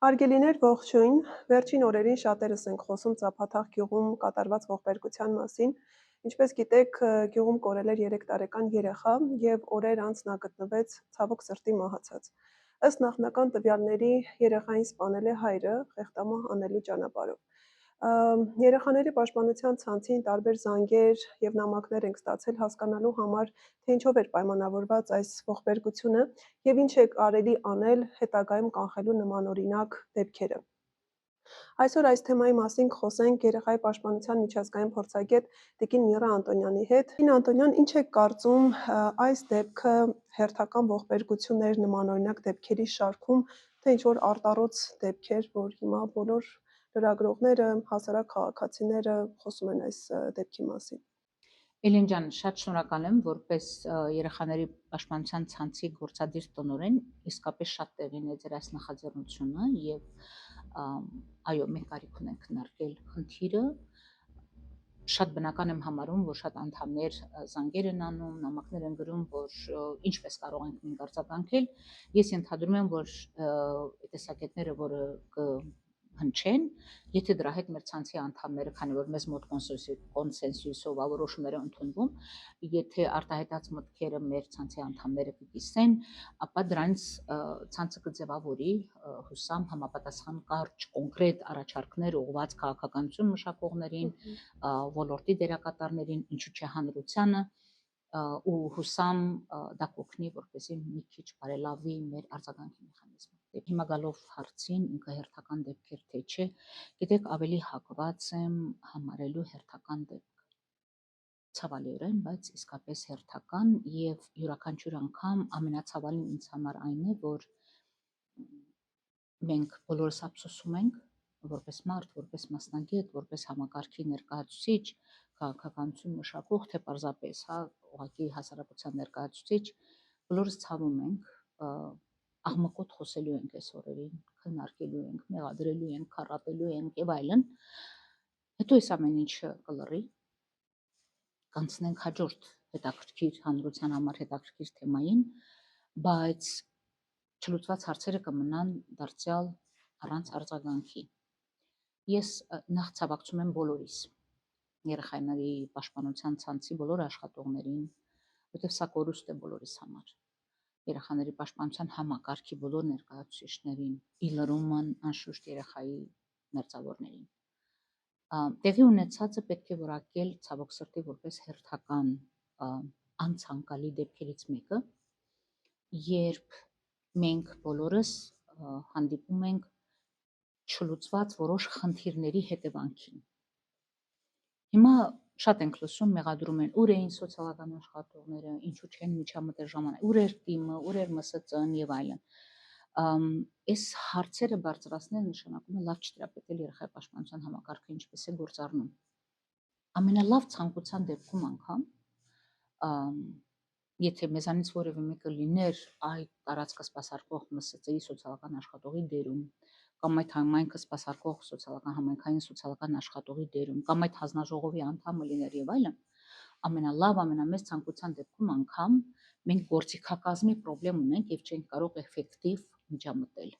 Հարգելիներ, ողջույն։ Վերջին օրերին շատերս ենք խոսում Ծափաթաղ գյուղում կատարված ողբերգության մասին։ Ինչպես գիտեք, գյուղում կորել էր 3 տարեկան երեխա եւ օրեր անց նա գտնվեց ցավոք սրտի մահացած։ Ըստ նախնական տվյալների երեխային սպանել է հայրը խեղդամահ անելու ճանապարհով։ Երեխաների պաշտպանության ցանցին տարբեր զանգեր եւ նամակներ ենք ստացել հասկանալու համար, թե ինչով էր պայմանավորված այս ողբերգությունը եւ ինչ է կարելի անել հետագայում կանխելու նմանօրինակ դեպքերը։ Այսօր այս թեմայի մասին կխոսենք երեխայի պաշտպանության միջազգային փորձագետ Տիկին Միրա Անտոնյանի հետ։ Տիկին Անտոնյան, ինչ եք կարծում այս դեպքը հերթական ողբերգություններ նմանօրինակ դեպքերի շարքում, թե ինչ-որ արտառոց դեպքեր, որ հիմա բոլոր լրագրողները, հասարակ քաղաքացիները խոսում են այս դեպքի մասին։ Էլեն ջան, շատ շնորհակալ եմ, որպես երեխաների պաշտպանության ցանցի գործադիր տնօրեն, իսկապես շատ տեղին է ձեր այս նախաձեռնությունը եւ այո, մենք կարիք ունենք քննարկել խնդիրը։ Շատ բնական եմ համարում, որ շատ անդամներ զանգեր են անում, նամակներ են գրում, որ ինչպես կարող ենք մենք արձագանքել։ Ես ենթադրում եմ, որ տեսակետները, որը հնչեն, եթե դրա հետ մեր ցանցի անդամները, քանի որ մեզ մոտ կոնսենսուսով որոշումներ են ընդունվում, եթե արտահայտած մտքերը մեր ցանցի անդամները կկիսեն, ապա դրանց ցանցը կձևավորի հուսամ համապատասխան կարճ կոնկրետ առաջարկներ ուղղված քաղաքականություն մշակողներին, ոլորտի դերակատարներին, ինչու՞ չէ հանրությանը, ու հուսամ դա կօգնի, որպեսզի մի քիչ բարելավի մեր արձագանքի մեխանիզմը։ Հիմա գալով հարցին, ինքը հերթական դեպքեր թե չէ, գիտեք, ավելի հակված եմ համարելու հերթական դեպք։ Ցավալիորեն, բայց իսկապես հերթական եւ յուրաքանչյուր անգամ ամենացավալին ինձ համար այն է, որ մենք բոլորս ափսոսում ենք որպես մարդ, որպես մասնագետ, որպես համակարգի ներկայացուցիչ, քաղաքականություն մշակող, թե պարզապես, ուղղակի հասարակության ներկայացուցիչ, բոլորս ցավում ենք, աղմկոտ խոսելու ենք այս օրերին, քննարկելու ենք, մեղադրելու ենք, քառատելու ենք եւ այլն։ Հետո այս ամեն ինչը կլռի, կանցնենք հաջորդ հետաքրքիր հանրության համար հետաքրքիր թեմային, բայց չլուծված հարցերը կմնան դարձյալ առանց արձագանքի։ Ես նախ ցավակցում եմ բոլորիս, երեխաների պաշտպանության ցանցի բոլոր աշխատողներին, որտեղ սա կորուստ է բոլորիս համար։ Երեխաների պաշտպանության համակարգի բոլոր ներկայացուցիչներին, ի լրումն անշուշտ երեխայի մերձավորներին։ Տեղի ունեցածը պետք է որակել ցավոք սրտի որպես հերթական անցանկալի դեպքերից մեկը, երբ մենք բոլորս հանդիպում ենք չլուծված որոշ խնդիրների հետևանքին։ Հիմա շատ ենք լսում, մեղադրում են, ուր էին սոցիալական աշխատողները, ինչու չեն միջամտել ժամանակ, ուր էր ՏԻՄ-ը, ուր էր ՄՍԾ-ն եւ այլն։ Այս հարցերը բարձրացնելը նշանակում է լավ չտիրապետել երեխայի պաշտպանության համակարգը ինչպես է գործառնում։ Ամենալավ ցանկության դեպքում անգամ, եթե մեզանից որևէ մեկը լիներ այդ տարածքը սպասարկող ՄՍԾ-ի սոցիալական աշխատողի դերում, կամ այդ համայնքը սպասարկող համայնքային սոցիալական աշխատողի դերում, կամ այդ հանձնաժողովի անդամը լիներ եւ այլն, ամենալավ, ամենամեծ ցանկության դեպքում անգամ մենք գործիքակազմի խնդրեմ ունենք եւ չենք կարող էֆեկտիվ միջամտել։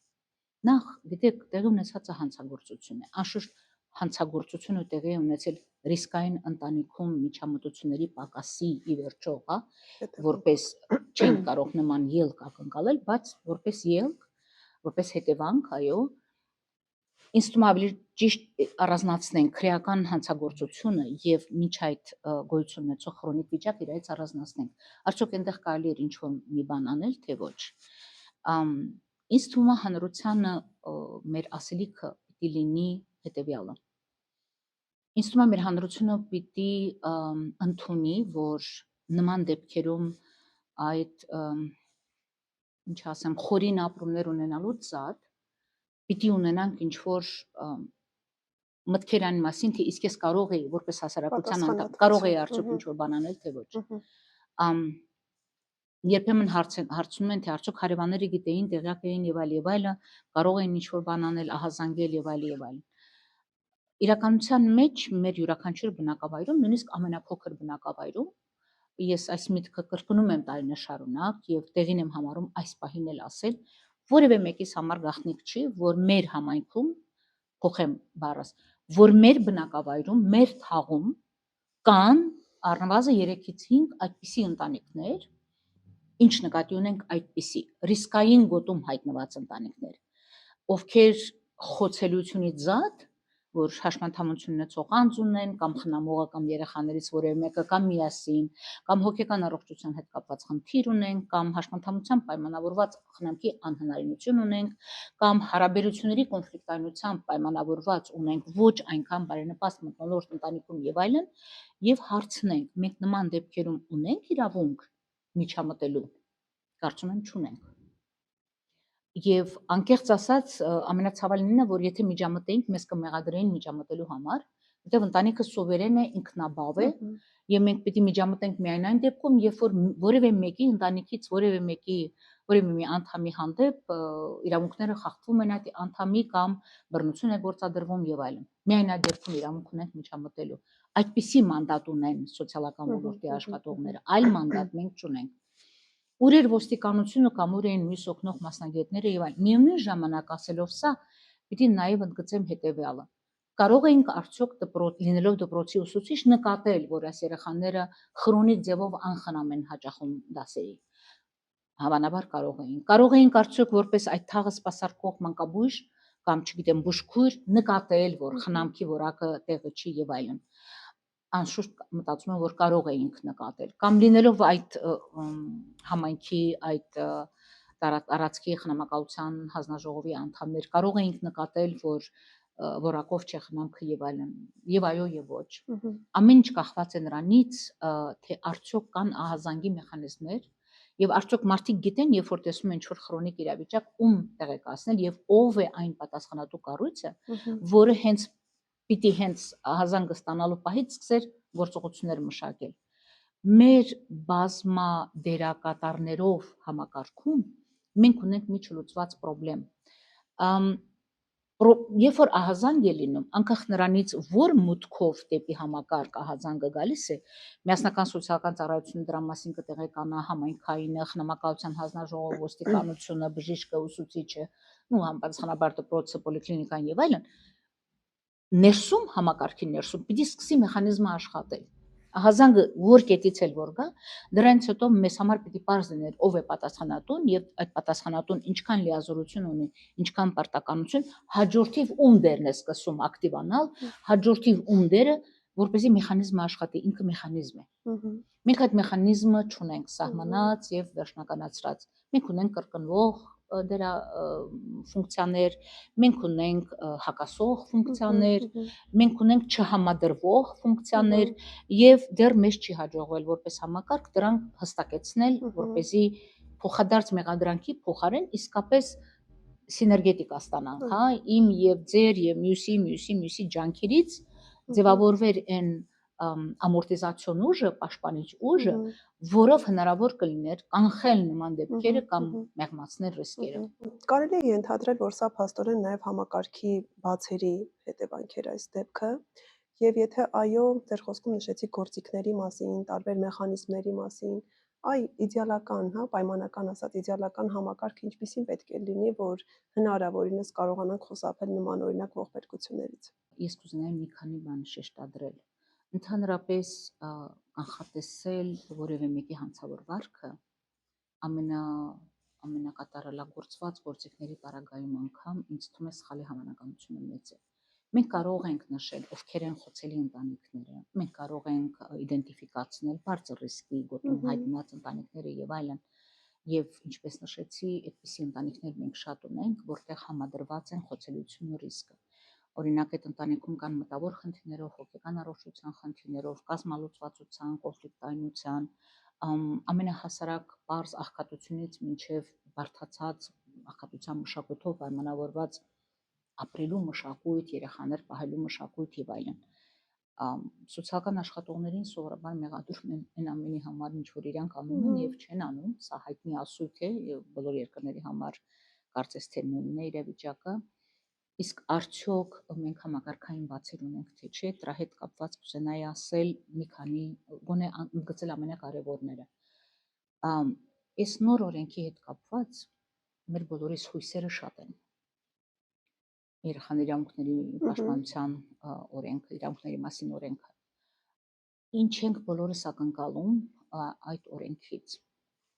Նախ, գիտեք, տեղի ունեցածը հանցագործություն է։ Անշուշտ հանցագործությունը տեղի է ունեցել ռիսկային ընտանիքում միջամտությունների պակասի ի վերջո, որպես չեն կարող նման ելք ակնկալել, բայց որպես ելք, որպես հետևանք, այո, ինձ թվում է ավելի ճիշտ առանձնացնենք քրեական հանցագործությունը եւ միջ այդ գոյություն ունեցող քրոնիկ վիճակ իրայից առանձնացնենք։ Արդյոք այնտեղ կարելի է ինչ-որ մի բան անել, թե ոչ։ Ինձ թվում է հանրությանը մեր ասելիքը պիտի լինի հետեւյալը։ Ինձ թվում է մեր հանրությունը պիտի ընդունի, որ նման դեպքերում այդ ինչ ասեմ, խորին ապրումներ ունենալուց զատ պիտի ունենանք ինչ-որ մտքեր այն մասին, թե իսկ ես կարող էի որպես հասարակության անդամ, կարող էի արդյոք ինչ-որ բան անել, թե ոչ։ Երբեմն հարցնում են, թե արդյոք հարևանները գիտեին, տեղյակ էին եւ այլը, կարող էին ինչ-որ բան անել, ահազանգել եւ այլն։ Իրականության մեջ մեր յուրաքանչյուր բնակավայրում, նույնիսկ ամենափոքր բնակավայրում, ես այս միտքը կրկնում եմ տարիներ շարունակ եւ տեղին եմ համարում այս պահին էլ ասել, որևէ մեկիս համար գաղտնիք չի, որ մեր համայնքում փոխեմ բառս, որ մեր բնակավայրում, մեր թաղում կան առնվազն 3-ից 5 այդպիսի ընտանիքներ, ինչ նկատի ունենք այդպիսի ռիսկային գոտում հայտնված ընտանիքներ, ովքեր խոցելությունից զատ, որ հաշմանդամություն ունեցող անձ ունեն, կամ խնամողը կամ երեխաներից որևէ մեկը կամ միասին, կամ հոգեկան առողջության հետ կապված խնդիր ունենք, կամ հաշմանդամությամբ պայմանավորված խնամքի անհնարինություն ունենք, կամ հարաբերությունների կոնֆլիկտայնությամբ պայմանավորված ունենք ոչ այնքան բարենպաստ մթնոլորտ ընտանիքում եւ այլն, եւ հարցնենք, մենք նման դեպքերում ունենք իրավունք միջամտելու, կարծում եմ չունենք։ Եվ անկեղծ ասած, ամենացավալինն է, որ եթե միջամտեինք, մեզ կմեղադրեին միջամտելու համար, որտեղ ընտանիքը սուվերեն է, ինքնաբավ է, եւ մենք պիտի միջամտենք միայն այն դեպքում, երբ որ որևէ մեկի ընտանիքից որևէ մի անդամի հանդեպ իրավունքները խախտվում են այդ անդամի կամ բռնություն է գործադրվում եւ այլն։ Միայն այդ դեպքում իրավունք ունենք միջամտելու։ Այդպիսի մանդատ ունեն սոցիալական ոլորտի աշխատողները, այլ մանդատ մենք չունենք։ Ուր էր ոստիկանությունը կամ ուր էին մյուս օգնող մասնագետները եւ այլն։ Միևնույն ժամանակ ասելով սա, պիտի նաեւ ընդգծեմ հետեւյալը։ Կարող էինք արդյոք լինելով դպրոցի ուսուցիչ նկատել, որ այս երեխաները քրոնիկ ձևով անխնամ են հաճախում դասերի։ Հավանաբար կարող էինք։ Կարող էինք արդյոք որպես այդ թաղը սպասարկող մանկաբույժ կամ չգիտեմ բուժքույր նկատել, որ խնամքի որակը տեղը չի եւ այլն։ Անշուշտ մտածում եմ, որ կարող էինք նկատել, կամ լինելով այդ համայնքի այդ տարածքի խնամակալության հանձնաժողովի անդամներ, կարող էինք նկատել, որ որակով չէ խնամքը եւ այլն, եւ այո եւ ոչ։ Ամեն ինչ կախված է նրանից, թե արդյոք կան ահազանգի մեխանիզմներ եւ արդյոք մարդիկ գիտեն, երբ որ տեսնում են ինչ-որ քրոնիկ իրավիճակ, ում տեղեկացնել եւ ով է այն պատասխանատու կառույցը, որը պիտի հենց ահազանգը ստանալու պահից սկսեր գործողություններ մշակել։ Մեր բազմա դերակատարներով համակարգում մենք ունենք մի չլուծված խնդրեմ։ Երբ որ ահազանգ է լինում, անկախ նրանից, որ մուտքով դեպի համակարգ ահազանգը գալիս է, միասնական սոցիալական ծառայությունը դրա մասին կտեղեկանա, համայնքայինը, խնամակալության հանձնաժողովը, ոստիկանությունը, բժիշկը, ուսուցիչը, համապատասխանաբար դպրոցը, պոլիկլինիկան եւ այլն, ներսում համակարգի ներսում պիտի սկսի մեխանիզմը աշխատել։ Ահազանգը որ կետից էլ որ գա, դրանից հետո մեզ համար պիտի պարզ լիներ ով է պատասխանատուն եւ այդ պատասխանատուն ինչքան լիազորություն ունի, ինչքան պարտականություն, հաջորդիվ ում դերն է սկսում ակտիվանալ, հաջորդիվ ում դերը, որպեսզի մեխանիզմը աշխատի, ինքը մեխանիզմ է։ Մենք այդ մեխանիզմը չունենք սահմանած եւ վերջնականացրած։ Մենք ունենք կրկնվող դրա ֆունկցիաներ, մենք ունենք հակասող ֆունկցիաներ, մենք ունենք չհամադրվող ֆունկցիաներ եւ դեռ մեզ չի հաջողվել որպես համակարգ դրանք հստակեցնել, որպեսզի փոխադարձ մեղադրանքի փոխարեն իսկապես սիներգետիկա ստանանք, հա, իմ եւ ձեր եւ մյուսի ջանքերից ձևավորվեր այն ամորտիզացիոն ուժը, պաշտպանիչ ուժը, որով հնարավոր կլիներ կանխել նման դեպքերը կամ մեղմացնել ռիսկերը։ Կարելի է ենթադրել, որ սա փաստորեն նաև համակարգի բացերի հետևանք էր այս դեպքը, եւ եթե այո, ձեր խոսքում նշեցիք գործիքների մասին, տարբեր մեխանիզմների մասին, իդեալական, հա, պայմանական ասած, իդեալական համակարգը ինչպիսին պետք է լինի, որ հնարավորինս կարողանանք խուսափել նման օրինակ ողբերգություններից։ Ես կուզենայի մի քանի բան շեշտադրել։ Ընդհանրապես կանխատեսել որևէ մեկի հանցավոր վարքը ամենակատարելագործված գործիքների պարագայում անգամ ինձ թվում է սխալի հավանականությունը մեծ է։ Մենք կարող ենք նշել ովքեր են խոցելի ընտանիքները, մենք կարող ենք իդենտիֆիկացնել բարձր ռիսկի գոտում հայտնված ընտանիքները եւ այլն։ Եվ ինչպես նշեցի, այդպիսի ընտանիքներ մենք շատ ունենք, որտեղ համադրված են խոցելիությունն ու ռիսկը։ Օրինակ այդ ընտանիքում կան մտավոր խնդիրներով, հոգեկան առողջության խնդիրներով, կազմալուծվածության, կոնֆլիկտայնության, ամենահասարակ պարզ աղքատությունից մինչև բարդացած աղքատության մշակույթով պայմանավորված ապրելու մշակույթ, երեխաներ պահելու մշակույթ եւ այլն։ Սոցիալական աշխատողներին սովորաբար մեղադրում են այն ամենի համար, ինչ որ իրանք անում են եւ չեն անում, սա հայտնի ասույթ է եւ բոլոր երկրների համար կարծես թե նույնն է իրավիճակը։ Իսկ արդյոք մենք համակարգային բացեր ունենք թե չէ, դրա հետ կապված կուզենայի ասել մի քանի, գոնե ընդգծել ամենակարևորները։ Այս նոր օրենքի հետ կապված մեր բոլորիս հույսերը շատ են։ Երեխաների իրավունքների պաշտպանության օրենքը, իրավունքների մասին օրենքը։ Ինչ ենք բոլորս ակնկալում այդ օրենքից։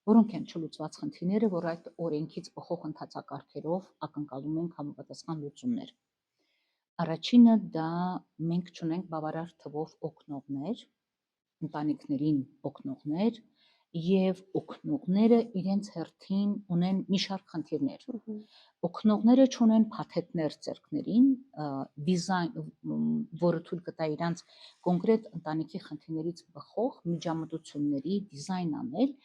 Որոնք են չլուծված խնդիրները, որ այդ օրենքից բխող ընթացակարգերով ակնկալում ենք համապատասխան լուծումներ։ Առաջինը դա մենք չունենք բավարար թվով օգնողներ, ընտանիքներին օգնողներ, եւ օգնողները իրենց հերթին ունեն մի շարք խնդիրներ։ Օգնողները չունեն փաթեթներ ձեռքներին, դիզայն, որը թույլ կտա իրանց կոնկրետ ընտանիքի խնդիրներից բխող միջամտությունների դիզայն անել,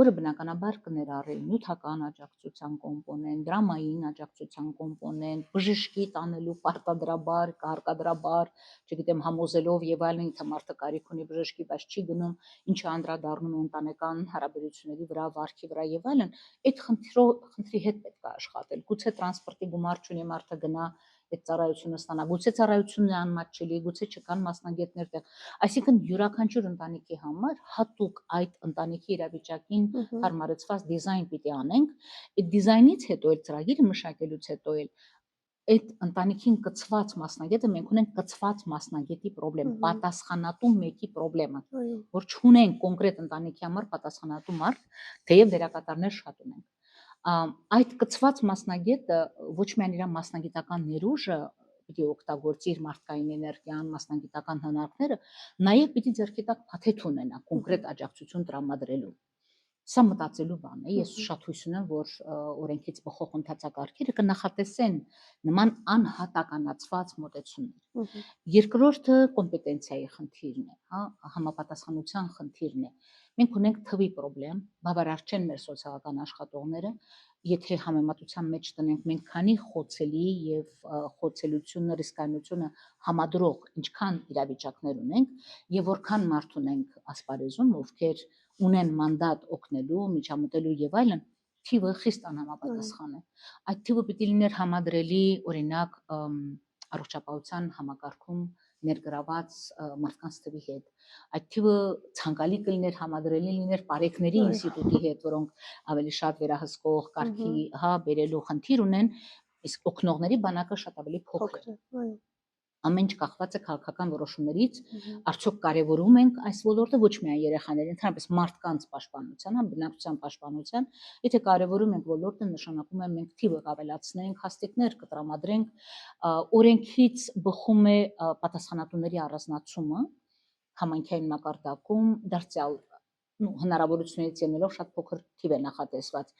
որը բնականաբար կներառի նյութական աջակցության կոմպոնենտ, դրամային աջակցության կոմպոնենտ, բժշկի տանելու պարտադրաբար, կարգադրաբար, չգիտեմ, համոզելով եւ այլն, թե մարդը կարիք ունի բժշկի, բայց չի գնում, ինչը անդրադառնում է ընտանեկան հարաբերությունների վրա, վարքի վրա եւ այլն, այդ խնդրի հետ պետք է աշխատել։ Գուցե տրանսպորտի գումար չունի, մարդը գնա այդ ծառայությունը ստանա, գուցե ծառայությունն է անմատչելի, գուցե չկան մասնագետներ տեղ։ Այսինքն յուրաքանչյուր ընտանիքի համար հատուկ այդ ընտանիքի իրավիճակին հարմարեցված դիզայն պիտի անենք։ Այդ դիզայնից հետո, այդ ծրագիրը մշակելուց հետո այդ ընտանիքին կցված մասնագետը, մենք ունենք կցված մասնագետի խնդրեմ, պատասխանատու մեկի խնդրեմը, որ չունենք կոնկրետ ընտանիքի համար պատասխանատու մարդ, թեև դերակատարներ շատ ունենք։ Այդ կցված մասնագետը ոչ միայն իր մասնագիտական ներուժը պիտի օգտագործի, իր մարդկային էներգիան, մասնագիտական հնարքները, նաև պիտի ձեռքի տակ փաթեթ ունենա կոնկրետ աջակցություն տրամադրելու։ Սա մտածելու բան է, ես շատ հույս ունեմ, որ օրենքից բխող ընթացակարգերը կնախատեսեն նման անհատականացված մոտեցումներ։ Երկրորդը կոմպետենցիայի խնդիրն է, համապատասխանության խնդիրն է։ Մենք ունենք թվի խնդրեմ, բավարար չեն մեր սոցիալական աշխատողները, եթե համեմատության մեջ տնենք, մենք քանի խոցելի եւ խոցելությունը, ռիսկայնությունը համադրող ինչքան իրավիճակներ ունենք եւ որքան մարդ ունենք ասպարեզում, ովքեր ունեն մանդատ օգնելու, միջամտելու եւ այլն, թիվը խիստ անհամապատասխան է։ Այդ թիվը պիտի լիներ համադրելի, օրինակ, առողջապահության համակարգում ներգրաված մարդկանց թվի հետ։ Այդ թիվը ցանկալի կլիներ համադրելի լիներ Պարեկների ինստիտուտի հետ, որոնք ավելի շատ վերահսկող կարգի բերելու խնդիր ունեն, իսկ օգնողների բանակը շատ ավելի փոքր է։ Ամեն ինչ կախված է քաղաքական որոշումներից, արդյոք կարևորում ենք այս ոլորտը ոչ միայն երեխաների, ընդհանրապես մարդկանց պաշտպանության, բնակչության պաշտպանության, եթե կարևորում ենք ոլորտը, նշանակում է մենք թիվը ավելացնենք, հաստիկներ կտրամադրենք, օրենքից բխում է պատասխանատուների առանձնացումը համայնքային մակարդակում, դարձյալ հնարավորությունից ելնելով շատ փոքր թիվ է նախատեսված։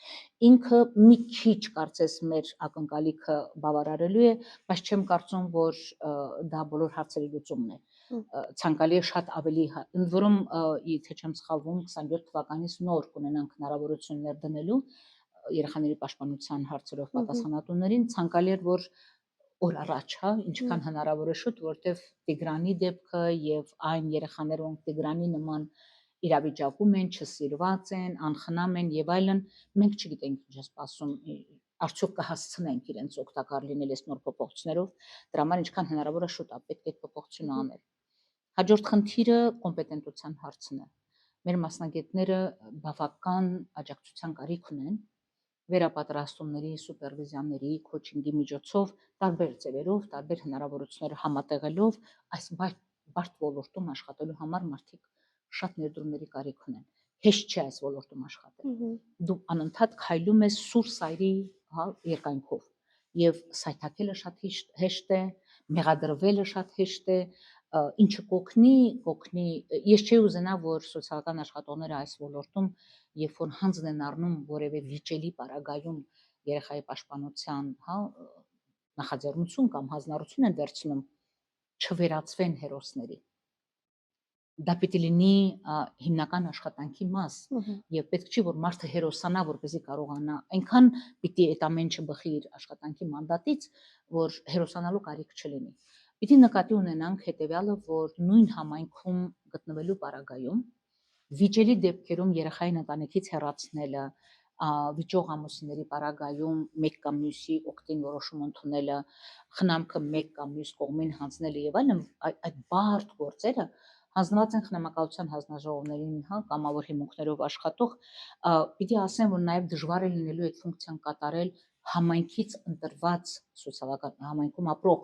Ինքը մի քիչ կարծես մեր ակնկալիքը բավարարելու է, բայց չեմ կարծում, որ դա բոլոր հարցերի լուծումն է։ Ցանկալի է շատ ավելի, ընդ որում, եթե չեմ սխալվում, 27 թվականից նոր կունենանք հնարավորություններ դնելու երեխաների պաշտպանության հարցերով պատասխանատուներին, ցանկալի էր, որ օր առաջ, ինչքան հնարավոր է շուտ, որտեվ Տիգրանի դեպքը եւ այն երեխաները, ոնք Տիգրանի նման իրավիճակում են, չսիրված են, անխնամ են եւ այլն, մենք չգիտենք ինչ է սպասում, արդյոք կհասցնենք իրենց օգտակար լինել այս նոր փոփոխություններով, դրա համար ինչքան հնարավոր է շուտ պետք է այդ փոփոխությունը անել։ Հաջորդ խնդիրը կոմպետենտության հարցն է։ Մեր մասնագետները բավական աջակցության կարիք ունեն վերապատրաստումների, սուպերվիզիաների, քոչինգի միջոցով, տարբեր ձևերով, տարբեր հնարավորությունները համատեղելով այս բարդ ոլորտում աշխատելու համար մարդիկ շատ ներդրումների կարիք ունեն։ Հեշտ չէ այս ոլորտում աշխատել։ Դու անընդհատ քայլում ես սուր սայրի երկայնքով եւ սայթաքելը շատ հեշտ է, մեղադրվելը շատ հեշտ է, ինչը կօգնի, ես չի ուզենա, որ սոցիալական աշխատողները այս ոլորտում, երբ որ հանձն են առնում որևէ վիճելի պարագայում երեխայի պաշտպանության, նախաձեռնություն կամ հանձնառություն են վերցնում, չվերածվեն հերոսների։ Դա պիտի լինի հիմնական աշխատանքի մաս եւ պետք չի որ մարդը հերոսանա, որպեսզի կարողանա, այնքան պիտի այդ ամեն ինչը բխի իր աշխատանքի մանդատից, որ հերոսանալու կարիք չլինի։ Պիտի նկատի ունենանք հետեւյալը, որ նույն համայնքում գտնվելու պարագայում վիճելի դեպքերում երեխային ընտանիքից հեռացնելը, վիճող ամուսինների պարագայում մեկ կամ մյուսի օգտին որոշում ընդունելը, խնամքը մեկ կամ մյուս կողմին հանձնելը եւ այլն, այդ բարդ գործերը հանձնված են խնամակալության հանձնաժողովներին, կամավոր հիմունքներով աշխատող, պիտի ասեմ, որ նաև դժվար է լինելու այդ ֆունկցիան կատարել համայնքից ընտրված համայնքում ապրող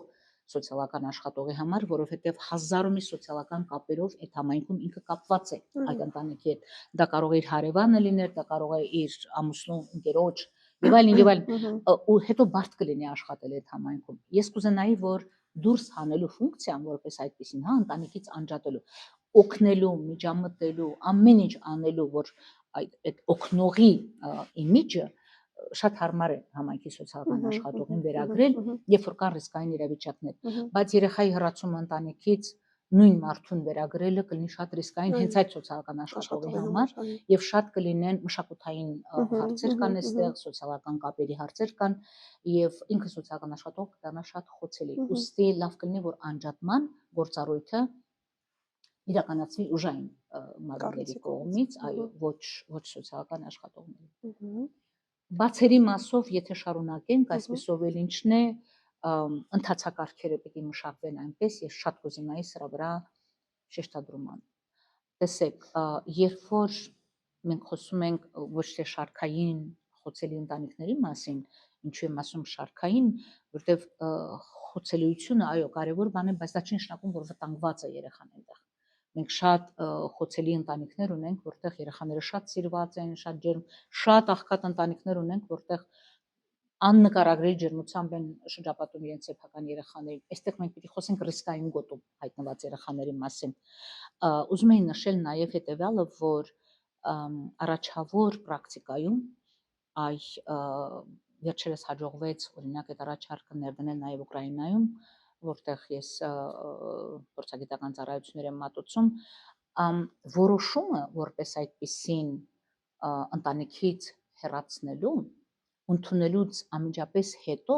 սոցիալական աշխատողի համար, որովհետև հազար ու մի սոցիալական կապերով այդ համայնքում ինքը կապված է այդ ընտանիքի հետ։ Դա կարող է իր հարևանը լինել, դա կարող է իր ամուսնու, ընկերոջ եւ այլն, ու հետո բարդ կլինի աշխատել այդ համայնքում։ Ես կուզենայի, որ դուրս հանելու ֆունկցիան, որպես այդպեսին, ընտանիքից անջատելու, օգնելու, միջամտելու, ամեն ինչ անելու, որ այդ օգնողի իմիջը շատ հարմար է համայնքի սոցիալական աշխատողին վերագրել, երբ որ կան ռիսկային իրավիճակներ, բայց երեխայի հեռացումը ընտանիքից նույն մարդուն վերագրելը կլինի շատ ռիսկային հենց այդ սոցիալական աշխատողի համար, եւ շատ կլինեն մշակութային հարցեր կան այստեղ, սոցիալական կապերի հարցեր կան, եւ ինքը սոցիալական աշխատող կդառնա շատ խոցելի։ Ուստի լավ կլինի, որ անջատման գործառույթը իրականացվի ուժային մարմինների կողմից, այո, ոչ սոցիալական աշխատողների։ Բացերի մասով, եթե շարունակենք, այսպեսով էլ ինչն է, ընթացակարգերը պիտի մշակվեն այնպես, ես շատ կուզենայի սրա վրա շեշտադրում անել։ Տեսեք, երբ որ մենք խոսում ենք ոչ թե շարքային խոցելի ընտանիքների մասին, ինչու եմ ասում շարքային, որտեղ խոցելիությունը, այո, կարևոր բան է, բայց դա չի նշանակում, որ վտանգված է երեխան այնտեղ։ Մենք շատ խոցելի ընտանիքներ ունենք, որտեղ երեխաները շատ սիրված են, շատ ջերմ, շատ աղքատ ընտանիքներ ունենք, որտեղ աննկարագրելի ջերմությամբ են շրջապատում իրենց սեփական երեխաներին։ Այստեղ մենք պիտի խոսենք ռիսկային գոտում հայտնված երեխաների մասին։ Ուզում եի նշել նաև հետևյալը, որ առաջավոր պրակտիկայում վերջերս հաջողվեց օրինակ այդ առաջարկը ներդնել նաև Ուկրաինայում, որտեղ ես փորձագիտական ծառայություններ եմ մատուցում, որոշումը, որպես այդպիսին ընտանիքից հեռացնելու, ընդունելուց անմիջապես հետո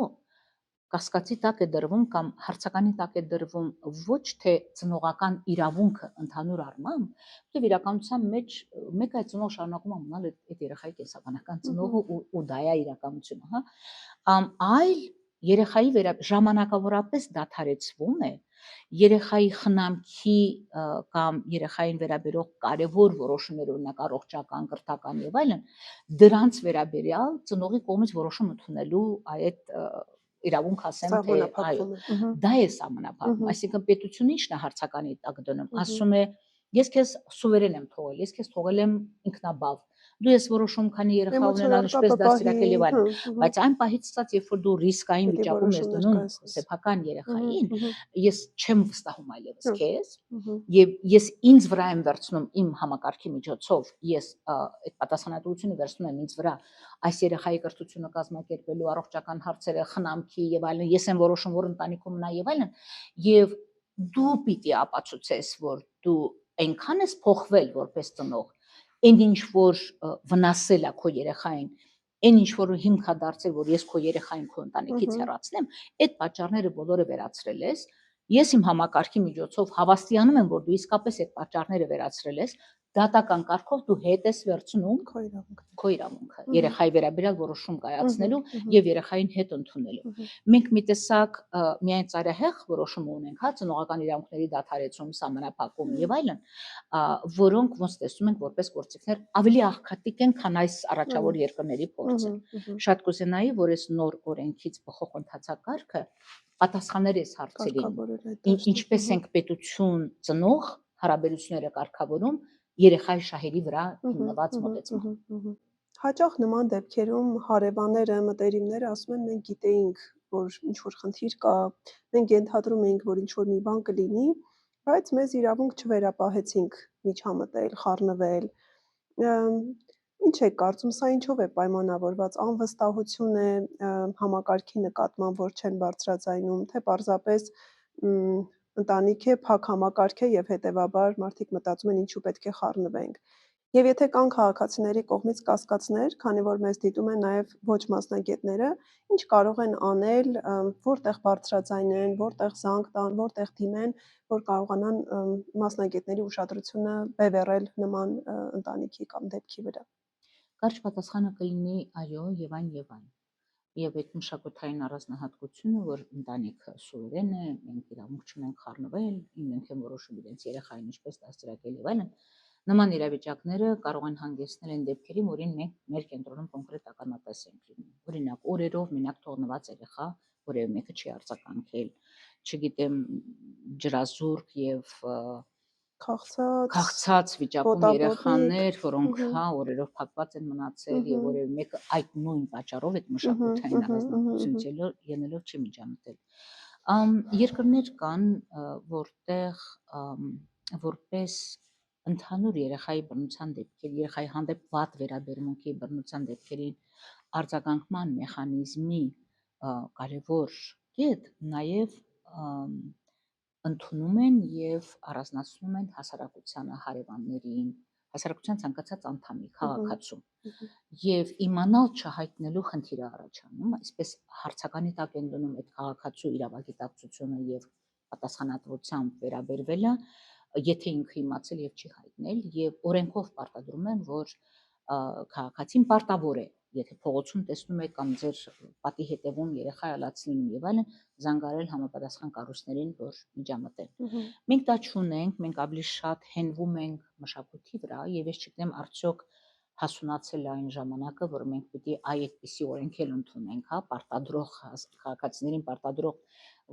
կասկածի տակ է դրվում կամ հարցականի տակ է դրվում ոչ թե ծնողական իրավունքը ընդհանուր առմամբ, որտեղ իրականության մեջ մեկ այդ ծնող շարունակում է մնալ այդ երեխայի կենսաբանական ծնողը ու դա է իրականությունը, այլ երեխայի ժամանակավորապես դադարեցվում է երեխայի խնամքի կամ երեխային վերաբերող կարևոր որոշումներ, օրինակ առողջական, կրթական եւ այլն, դրանց վերաբերյալ ծնողի կողմից որոշում ընդունելու այդ իրավունք ասեմ, թե այո, դա է սահմանափակում, այսինքն պետությունը ի՞նչն է հարցականի տակ դնում, ասում է ես քեզ սուվերեն եմ թողել, ես քեզ թողել եմ ինքնաբավ, դու ես որոշում քանի երեխա ունենալ, ինչպես դաստիարակել եւ այլն, բայց այն պահից սկսած, երբ որ դու ռիսկային վիճակում ես դնում սեփական երեխային, ես չեմ վստահում այլևս քեզ եւ ես ինձ վրա եմ վերցնում իմ համակարգի միջոցով, ես այդ պատասխանատվությունը վերցնում եմ ինձ վրա, այս երեխայի կրթությունը կազմակերպելու, առողջական հարցերը, խնամքի եւ այլն, ես եմ որոշում, որ ընտանիքում նա եւ այլն, եւ դու պիտի ապացուցես, որ դու այնքան ես փոխվել որպես ծնող, այն ինչ որ վնասել է քո երեխային, այն ինչ որ հիմք է դարձել, որ ես քո երեխային քո ընտանիքից հեռացնեմ, այդ պատճառները բոլորը վերացրել ես, ես իմ համակարգի միջոցով հավաստիանում եմ, որ դու իսկապես այդ պատճառները վերացրել ես, դատական կարգով դու հետ ես վերցնում քո իրավունքը երեխայի վերաբերյալ որոշում կայացնելու եւ երեխային հետ ընդունելու։ Մենք մի տեսակ միայն ծայրահեղ որոշում ունենք, ծնողական իրավունքների դադարեցում, սահմանափակում եւ այլն, որոնք ոնց տեսնում ենք որպես գործիքներ ավելի աղքատիկ են, քան այս առաջավոր երկրների փորձը։ Շատ կուզենայի, որ այս նոր օրենքից բխող ընթացակարգը պատասխաներ այս հարցերին, ինչպես ենք պետություն ծնող հարաբերությունները կարգավորում երեխայի շահերի վրա հիմնված մոտեցումով։ Հաճախ նման դեպքերում հարևանները, մտերիմները ասում են մենք գիտեինք, որ ինչ-որ խնդիր կա, մենք ենթադրում էինք, որ ինչ-որ մի բան կլինի, բայց մեզ իրավունք չվերապահեցինք միջամտել, խառնվել։ Ինչ եք կարծում, սա ինչով է պայմանավորված, անվստահություն է համակարգի նկատմամբ, որ չեն բարձրաձայնում, թե պարզապես ընտանիք է, փակ համակարգ է եւ հետեւաբար մարդիկ մտածում են ինչու պետք է խառնվենք։ Եվ եթե կան քաղաքացիների կողմից կասկածներ, քանի որ մեզ դիտում են նաև ոչ մասնագետները, ինչ կարող են անել, որտեղ բարձրաձայնեն, որտեղ զանգ տան, որտեղ դիմեն, որ կարողանան մասնագետների ուշադրությունը բևեռել նման ընտանիքի կամ դեպքի վրա։ Կարճ պատասխանը կլինի այո եւ այն եւ այն։ Եվ այդ մշակութային առանձնահատկությունը, որ ընտանիքը սուվերեն է, մենք իրավունք չունենք խառնվել, իրենք են որոշում իրենց երեխային ինչպես դաստիարակել եւ այլն, նման իրավիճակները կարող են հանգեցնել այն դեպքերի, որին մենք մեր կենտրոնում կոնկրետ ականատես ենք լինում։ Օրինակ, օրերով մենակ թողնված երեխա, որևէ մեկը չի արձագանքել, չգիտեմ, ջրազուրկ եւ քաղցած վիճակում երեխաներ, որոնք օրերով փակված են մնացել եւ որևէ մեկը այդ նույն պատճառով այդ մշակութային առանձնահատկությունից ելնելով չի միջամտել։ Երկրներ կան, որտեղ որպես ընդհանուր երեխայի բռնության դեպքեր, երեխայի հանդեպ վատ վերաբերմունքի բռնության դեպքերին արձագանքման մեխանիզմի կարևոր կետ նաև ընդունում են եւ առանձնացնում են հասարակությանը, հարևաններին, հասարակության ցանկացած անդամի քաղաքացու։ Եվ իմանալ չհայտնելու խնդիր է առաջանում, այսպես հարցականի տակ են դնում այդ քաղաքացու իրավագիտակցությունը եւ պատասխանատվությամբ վերաբերվելը, եթե ինքը իմացել եւ չի հայտնել, եւ օրենքով պարտադրում են, որ քաղաքացին պարտավոր է, եթե փողոցում տեսնում եք կամ ձեր պատի հետևում երեխա ալացնում եւ այլն, զանգարել համապատասխան կառույցներին, որ միջամտեն։ Մենք դա չունենք, մենք ավելի շատ հենվում ենք մշակույթի վրա եւ ես չգիտեմ արդյոք հասունացել է այն ժամանակը, որ մենք պիտի այդպիսի օրենք էլ ընդունենք, հա, պարտադրող քաղաքացիներին պարտադրող,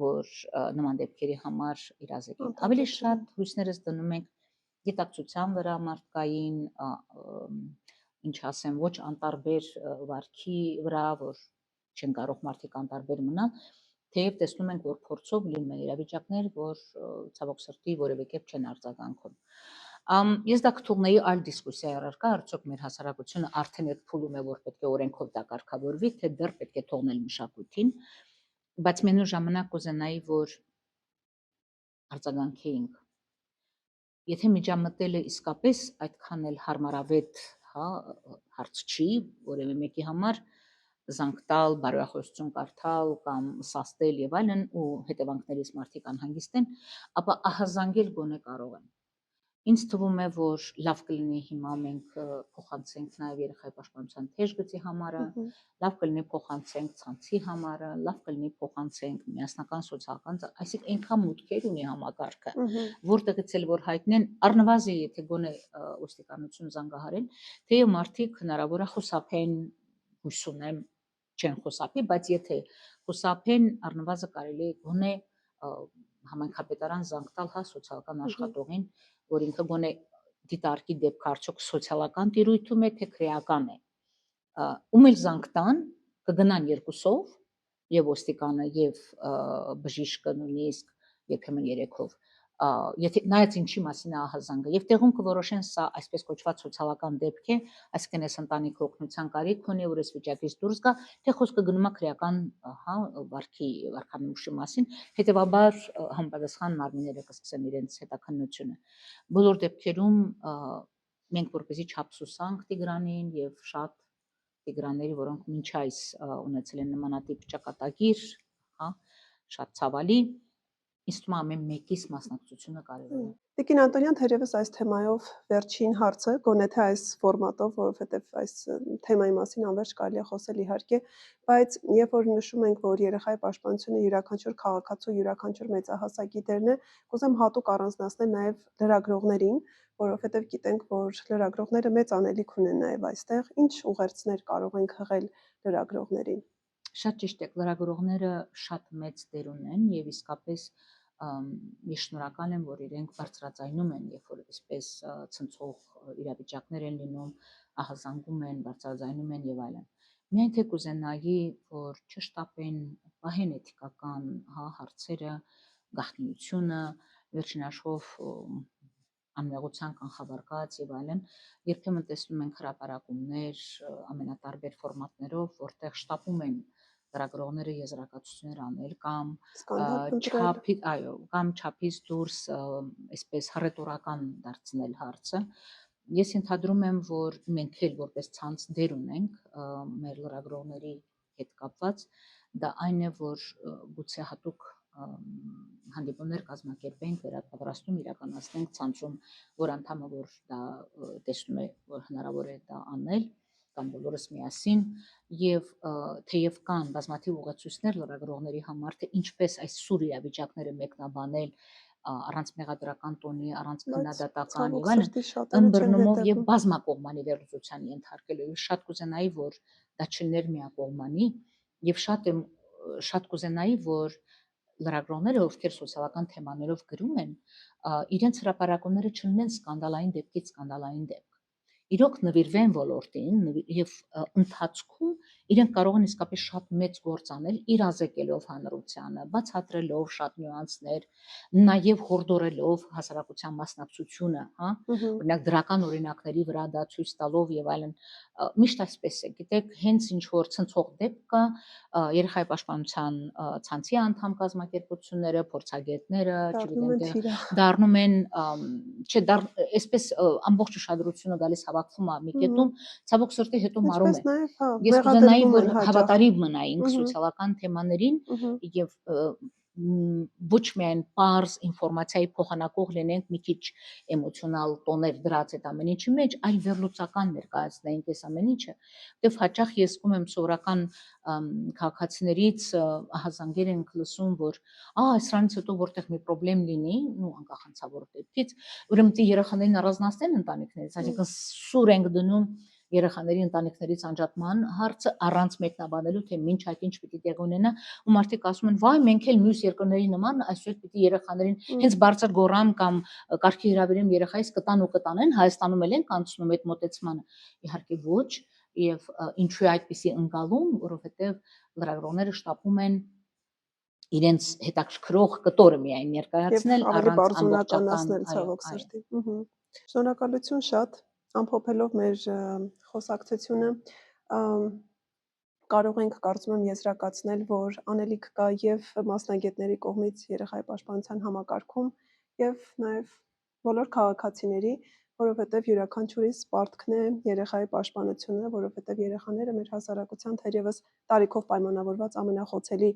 որ նման դեպքերի համար իրազեկեն։ Ավելի շատ հույսներս դնում ենք գիտակցության վրա, մարդկային, ինչ ասեմ, ոչ անտարբեր վարքի վրա, որ չեն կարող մարդիկ անտարբեր մնալ, թեև տեսնում ենք, որ փորձով լինում են իրավիճակներ, որ ցավոք սրտի որևէ կերպ չեն արձագանքում։ Ես դա կթողնեի այլ դիսկուսիայի առարկա, արդյոք մեր հասարակությունը արդեն այդ փուլում է, որ պետք է օրենքով դա կարգավորվի, թե դեռ պետք է թողնել մշակույթին, բայց մենու ժամանակ կուզենայի, որ արձագանքեինք։ Եթե միջամտելը իսկապես այդքան էլ հարմարավետ, հա, հարց չի, որևէ մեկի համար զանգ տալ, բարոյախոսություն կարդալ կամ սաստել եւ այլն ու հետևանքներից մարդիկ անհանգիստ են, ապա ահազանգել գոնե կարող են։ Ինձ թվում է, որ լավ կլինի հիմա մենք փոխանցենք նաև երեխայի պաշտպանության թեժգծի համարը, լավ կլինի փոխանցենք ցանցի համարը, լավ կլինի փոխանցենք միասնական սոցիալական, այսինքն այնքան մուտքեր ունի համակարգը, որտեղից էլ որ հայտնեն, առնվազն եթե գոնե ոստիկանություն զանգահարեն, թեև մարդիկ հնարավոր է խուսափեն, հույս ունեմ չեն խուսափի, բայց եթե խուսափեն, առնվազն կարելի է գոնե համայնքապետարան զանգ տալ, հա, սոցիալական աշխատողին, որ ինքը գոնե դիտարկի դեպքը արդյոք սոցիալական տիրույթում է, թե քրեական է։ Ում էլ զանգ տան, կգնան երկուսով, եւ ոստիկանը եւ բժիշկը նույնիսկ երբեմն երեքով, եթե նայած ինչի մասին է ահազանգը, եւ տեղում կորոշեն սա այսպես կոչված սոցիալական դեպք է, այսինքն այս ընտանիքը օգնության կարիք ունի, որ այս վիճակից դուրս գա, թե խոսքը գնում է քրեական, հա, վարքանշի մասին, հետեւաբար համապատասխան մարմինները կսկսեն իրենց հետաքննությունը։ Բոլոր դեպքերում մենք որպեսզի չափսոսանք Տիգրանին եւ շատ Տիգրանների, որոնք մինչ այս ունեցել են նմանատիպ ճակատագիր, հա, շատ ցավալի, ինձ թվում է ամեն մեկիս մասնակցությունը կարևոր է։ Տիկին Անտոնյան, թերևս այս թեմայով վերջին հարցը, գոնե թե այս ֆորմատով, որովհետև այս թեմայի մասին անվերջ կարելի է խոսել իհարկե, բայց երբ որ նշում ենք, որ երեխայի պաշտպանությունը յուրաքանչյուր քաղաքացու, յուրաքանչյուր մեծահասակի դերն է, կուզեմ հատուկ առանձնացնել նաև լրագրողներին, որովհետև գիտենք, որ լրագրողները մեծ անելիք ունեն նաև այստեղ, ինչ ուղերձներ կարող են հղել լրագրողներին։ Շատ ճիշտ է, լրագրողները շատ մեծ դեր ունեն եւ իսկապես ես շնորհակալ եմ, որ իրենք բարձրաձայնում են, երբ որ այսպես ցնցող իրավիճակներ են լինում, ահազանգում են, բարձրաձայնում են եւ այլն։ Միայն թե կուզենայի, որ չշտապեն, պահեն էթիկական, հա, հարցերը, գաղտնիությունը, վերջին հաշվով անմեղության կանխավարկած եւ այլն, երբեմն տեսնում ենք հրապարակումներ ամենատարբեր ֆորմատներով, որտեղ շտապում են լրագրողները եզրակացություններ անել կամ չափից դուրս այսպես հռետորական դարձնել հարցը։ Ես ենթադրում եմ, որ մենք էլ որպես ցանց դեր ունենք մեր լրագրողների հետ կապված, դա այն է, որ գուցե հատուկ հանդիպումներ կազմակերպենք, վերապատրաստում իրականացնենք ցանցում, որ անդամը որ դա տեսնում է, որ հնարավոր է դա անել, կամ բոլորս միասին եւ թեև կան բազմաթիվ ուղեցույցներ լրագրողների համար, թե ինչպես այս սուր իրավիճակները մեկնաբանել առանց մեղադրական տոնի, առանց քննադատական եւ այլն, ըմբռնումով եւ բազմակողմանի վերլուծության ենթարկելու։ Ես շատ կուզենայի, որ դա չլիներ միակողմանի եւ շատ կուզենայի, որ լրագրողները, ովքեր սոցիալական թեմաներով գրում են, իրենց հրապարակումները չլինեն սկանդալային դեպքից սկանդալային դեպք։ Իրոք նվիրվեն ոլորտին եւ ընթացքում իրենք կարող են իսկապես շատ մեծ գործ անել, իրազեկելով հանրությանը, բացատրելով շատ նյուանսներ, նաեւ հորդորելով հասարակության մասնակցությունը, հա, օրինակ դրական օրինակների վրա դա ցույց տալով եւ այլն, միշտ այսպես է, գիտեք, հենց ինչ որ ցնցող դեպք կա, երեխայի պաշտպանության ցանցի անդամ կազմակերպությունները, փորձագետները, չգիտեմ, դառնում են, չէ, այսպես ամբողջ ուշադրությունը գալիս հավաքվում է մի կետում, ցավոք սրտի հետո մարում է։ Ես կուզենայի, որ հավատարիմ մնայինք սոցիալական թեմաներին եւ ոչ միայն պարզ ինֆորմացիայի փոխանակող լինենք, մի քիչ էմոցիոնալ տոներ դրած այդ ամեն ինչի մեջ, այլ վերլուծական ներկայացնենք այս ամեն ինչը, որտեվ հաճախ ես զգում եմ սովորական քաղաքացիներից ահազանգեր ենք լսում, որ սրանից հետո որտեղ մի խնդրեմ լինի, անկախ անցավոր դեպքից, ուրեմն դի երեխաներին առանձնացնեն ընտանիքներից, այսինքն սուր ենք դնում երեխաների ընտանիքներից անջատման հարցը առանց մեկնաբանելու, թե ինչ այդ ինչ պիտի տեղ ունենա, ու մարդիկ ասում են, վայ, մենք էլ մյուս երկրների նման այսօր պիտի երեխաներին հենց բարձր գոռամ կամ կարգի հրավիրեմ երեխայից կտան ու կտանեն, Հայաստանում էլ են կանցնում այդ մոտեցմանը, իհարկե ոչ, եւ ինչու է այդպիսի ընկալում, որովհետեւ լրագրողները շտապում են իրենց հետաքրքրող կտորը միայն ներկայացնել առանց ամբողջական, ցավոք սրտի։ Շնորհակալություն շատ, ամփոփելով մեր խոսակցությունը, կարող ենք, կարծում եմ, եզրակացնել, որ անելիք կա եւ մասնագետների կողմից երեխայի պաշտպանության համակարգում եւ նաեւ բոլոր քաղաքացիների, որովհետեւ յուրաքանչյուրիս պարտքն է երեխայի պաշտպանությունը, որովհետեւ երեխաները մեր հասարակության թերևս տարիքով պայմանավորված ամենախոցելի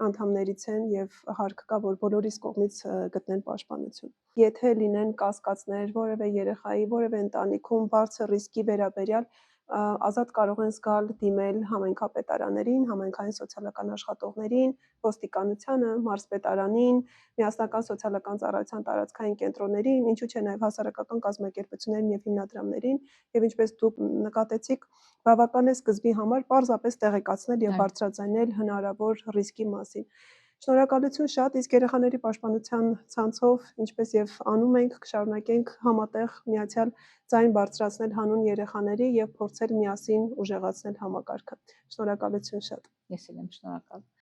անդամներից են եւ հարկ կա, որ բոլորիս կողմից գտնեն պաշտպանություն։ Եթե լինեն կասկածներ որևէ երեխայի, որևէ ընտանիքում բարձր ռիսկի վերաբերյալ, ազատ կարող են զգալ դիմել համայնքապետարաններին, համայնքային սոցիալական աշխատողներին, ոստիկանությանը, մարզպետարանին, միասնական սոցիալական ծառայության տարածքային կենտրոններին, ինչու՞ չէ նաև հասարակական կազմակերպություններին եւ հիմնադրամներին, եւ ինչպես դուք նկատեցիք, բավական է սկզբի համար պարզապես տեղեկացնել եւ բարձրաձայնել հնարավոր ռիսկի մասին։ Շնորհակալություն շատ, իսկ երեխաների պաշտպանության ցանցով, ինչպես եւ անում ենք, կշարունակենք համատեղ միացյալ ձայն բարձրացնել հանուն երեխաների եւ փորձել միասին ուժեղացնել համակարգը։ Շնորհակալություն շատ։ Ես էլ եմ շնորհակալ։